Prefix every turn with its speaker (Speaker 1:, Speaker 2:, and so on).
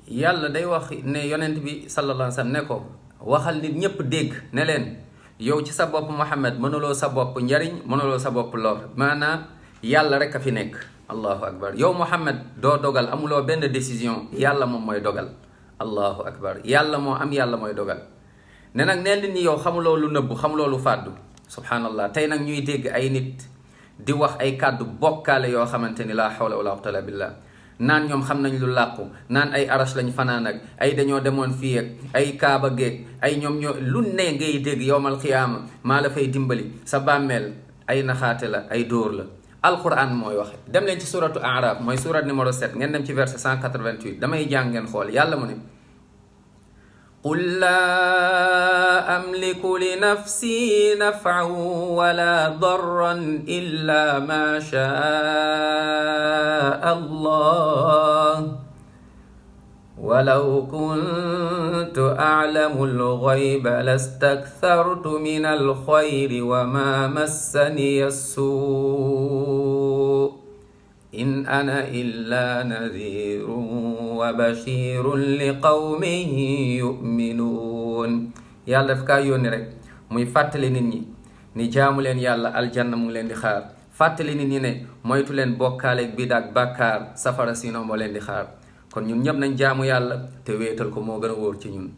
Speaker 1: yàlla day wax ne yonent bi sallallahu alayhi wa sallam ne ko waxal nit ñépp dégg ne leen yow ci sa bopp Muhammad mënuloo sa bopp njariñ mënuloo sa bopp lor maanaam yàlla rek a fi nekk. allahu akbar. yow Muhammad doo dogal, amuloo benn décision, yàlla moom mooy dogal. allahu akbar. yàlla moo am, yàlla mooy dogal. ne nag nee nit ñi yow xamuloo lu nëbbu, xamuloo lu fàddu. subhanallah. tey nag ñuy dégg ay nit di wax ay kàddu bokkaale yoo xamante ni laa hawla wala quwwata illa billah. naan ñoom xam nañ lu làqu, naan ay arash lañ fanaan ak ay dañoo demoon fii ak ay kaaba géeg ay ñoom ñoo lu ne ngay dégg yowmal xiyaama maa la fay dimbali sa bàmmeel. ay naxaate la, ay dóor la. alquran mooy waxe. dem leen ci suratu araf mooy surat numéro 7 ngeen dem ci verset 188 damay jàng ngeen xool. yàlla mu ne qul laa amliku li nafsi naf'an wala darran illa ma shaa allah walaw kuntu a'lamu al-ghayba lastakthartu min al-khayri wa ma massani as-suu in ana illa nadhirun wa bashirun li qawmin yu'minun. yàlla daf kaa yónni rek muy fàttali nit ñi ni jaamu leen yàlla, aljanna mu ngi leen di xaar. fàttali nit ñi ne moytu leen bokkaaleeg bidaa ak bàkkaar, safara sinon moo leen di xaar. kon ñun ñëpp nañ jaamu yàlla te wéetal ko moo gën a wóor ci ñun.